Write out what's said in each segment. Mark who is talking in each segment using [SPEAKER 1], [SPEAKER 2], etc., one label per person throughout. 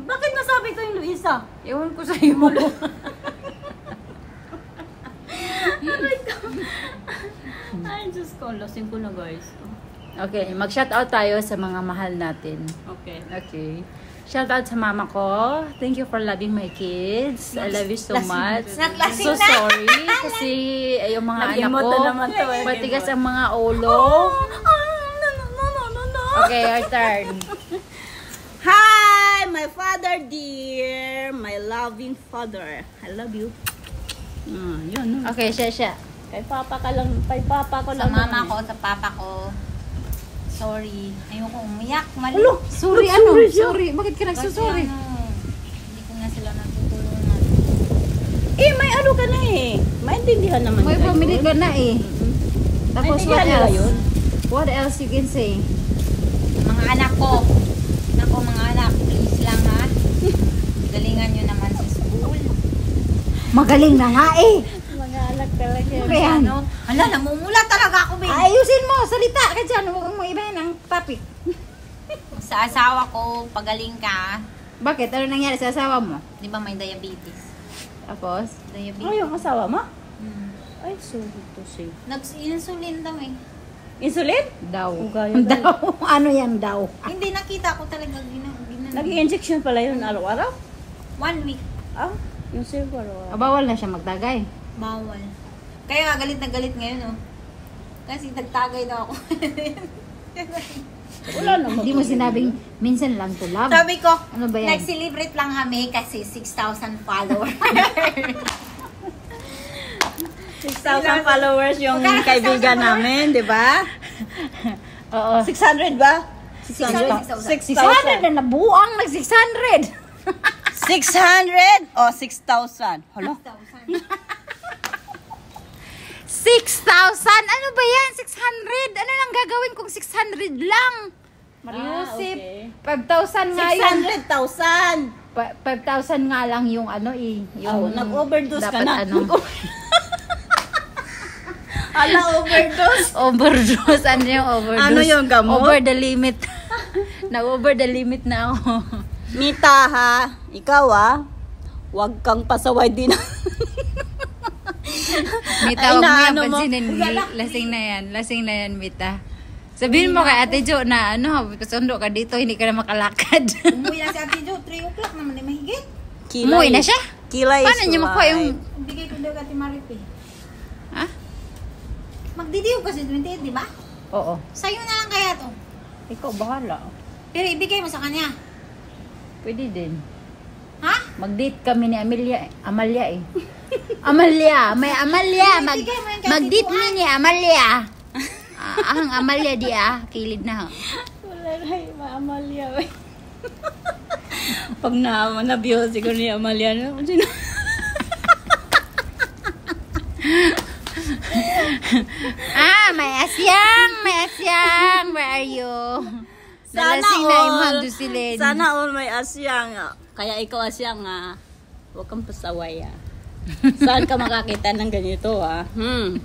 [SPEAKER 1] Bakit nasabi ko yung Luisa?
[SPEAKER 2] Ewan ko sa'yo.
[SPEAKER 1] Ay, Diyos ko. Lasing ko na, guys.
[SPEAKER 2] Okay, mag-shoutout tayo sa mga mahal natin.
[SPEAKER 1] Okay.
[SPEAKER 2] Okay. Shoutout sa mama ko. Thank you for loving my kids. I love you so much. So sorry kasi yung mga anak
[SPEAKER 1] Nag-emote
[SPEAKER 2] ko,
[SPEAKER 1] na naman to, eh.
[SPEAKER 2] patigas ang mga ulo. Okay, your turn.
[SPEAKER 1] Hi, my father dear. My loving father. I love you. Yun.
[SPEAKER 2] Okay, siya.
[SPEAKER 1] Kay papa ka lang. Kay papa ko
[SPEAKER 3] Sa
[SPEAKER 1] lang.
[SPEAKER 3] mama ko, sa papa ko. Sorry. Ayoko umiyak. Mali.
[SPEAKER 2] Sorry, Sorry. Bakit ka nagsusorry?
[SPEAKER 3] Kasi hindi ko na sila natutulungan.
[SPEAKER 1] May ano ka na eh. Maintindihan naman
[SPEAKER 2] May
[SPEAKER 1] kayo.
[SPEAKER 2] pamili ka na eh. Tapos what
[SPEAKER 1] Maintindihan nila
[SPEAKER 2] else?
[SPEAKER 1] yun.
[SPEAKER 2] What else you can say?
[SPEAKER 3] Mga anak ko. Nako mga anak, please lang ha. Galingan nyo naman sa school.
[SPEAKER 2] Magaling na nga eh.
[SPEAKER 1] Mga anak talaga.
[SPEAKER 2] Kaya
[SPEAKER 3] Ano? Hala, namumula talaga ako, Ben.
[SPEAKER 2] ayusin mo, salita ka dyan. Huwag mo ibahin ang topic.
[SPEAKER 3] Sa asawa ko, pagaling ka.
[SPEAKER 2] Bakit? Ano nangyari sa asawa mo?
[SPEAKER 3] Di ba may diabetes?
[SPEAKER 2] Tapos?
[SPEAKER 3] Diabetes.
[SPEAKER 1] Yung asawa mo?
[SPEAKER 3] Hmm.
[SPEAKER 1] Ay, sorry to say.
[SPEAKER 3] Nag-insulin daw eh.
[SPEAKER 1] Insulin?
[SPEAKER 2] Daw.
[SPEAKER 1] Ugaya
[SPEAKER 2] Daw. Ano yan daw?
[SPEAKER 3] Hindi, nakita ko talaga
[SPEAKER 1] Nag-i-injection pala yun araw-araw?
[SPEAKER 3] 1 week.
[SPEAKER 1] Yung silver araw-araw.
[SPEAKER 2] Bawal na siya magtagay.
[SPEAKER 3] Bawal. Kaya galit na galit ngayon, oh. Kasi nagtagay daw ako.
[SPEAKER 1] Wala naman.
[SPEAKER 2] Hindi mo sinabing minsan lang to love.
[SPEAKER 3] Sabi ko,
[SPEAKER 2] Ano ba yan?
[SPEAKER 3] nag-celebrate lang kami kasi 6,000 followers.
[SPEAKER 1] 6,000 followers yung kaibigan namin, di ba?
[SPEAKER 2] Oo.
[SPEAKER 1] 600 ba?
[SPEAKER 2] 600 na nabuang nag 600.
[SPEAKER 1] 600 o 6,000? Hala?
[SPEAKER 2] 6,000? Ano ba yan? 600? Ano lang gagawin kung 600 lang? Mariusip.
[SPEAKER 1] okay.
[SPEAKER 2] 5,000 nga yun.
[SPEAKER 1] 600,000!
[SPEAKER 2] 5,000 nga lang yung ano eh. Yung
[SPEAKER 1] nag-overdose ka
[SPEAKER 2] dapat
[SPEAKER 1] na.
[SPEAKER 2] Ano,
[SPEAKER 1] Ala, overdose?
[SPEAKER 2] overdose. Ano yung overdose?
[SPEAKER 1] Ano yung gamot?
[SPEAKER 2] Over the limit. Nag-over the limit na ako.
[SPEAKER 1] Mita ha, ikaw huwag kang pasaway din.
[SPEAKER 2] Mita, huwag mo yan
[SPEAKER 1] naano mo.
[SPEAKER 2] pansinin. Lasing na yan, Mita. Sabihin mo kay Ate Jo na pasundo ka dito, hindi ka na makalakad.
[SPEAKER 3] Umuwi na si Ate Jo, 3 o'clock naman na mahigit.
[SPEAKER 2] Umuwi na siya?
[SPEAKER 1] Kilay
[SPEAKER 2] Paano niyo makuha yung...
[SPEAKER 3] Bigay ko daw kati Maripe.
[SPEAKER 2] Ha?
[SPEAKER 3] Magdidiyo kasi 28, di ba?
[SPEAKER 2] Oo.
[SPEAKER 3] Sa'yo na lang kaya to.
[SPEAKER 1] Ikaw bahala.
[SPEAKER 3] Pero ibigay mo sa kanya.
[SPEAKER 2] Pwede din.
[SPEAKER 3] Ha?
[SPEAKER 2] Mag-date kami ni Amalia eh. Amalia, may Amalia. Mag-date mi ni Amalia. Ang Amalia di kilid na.
[SPEAKER 1] Wala na yung Amalia. Pag na-view siguro ni Amalia.
[SPEAKER 2] May asyang. Where are you? Nalasing na imang dusilin.
[SPEAKER 1] Sana all may asyang. Kaya ikaw asyang huwag kang pasaway Saan ka makakita ng ganito
[SPEAKER 2] Ng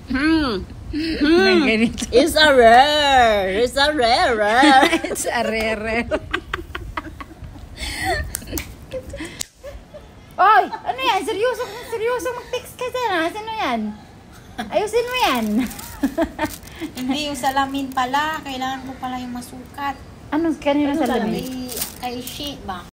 [SPEAKER 2] ganito.
[SPEAKER 1] It's a rare. It's a rare.
[SPEAKER 2] Oy, ano yan? Seryoso mag-text ka dyan. Sino yan? Ayusin mo yan.
[SPEAKER 3] Hindi, yung salamin pala. Kailangan ko pala yung masukat.
[SPEAKER 2] Anong kanina sa lamin?
[SPEAKER 3] Kay Shi ba?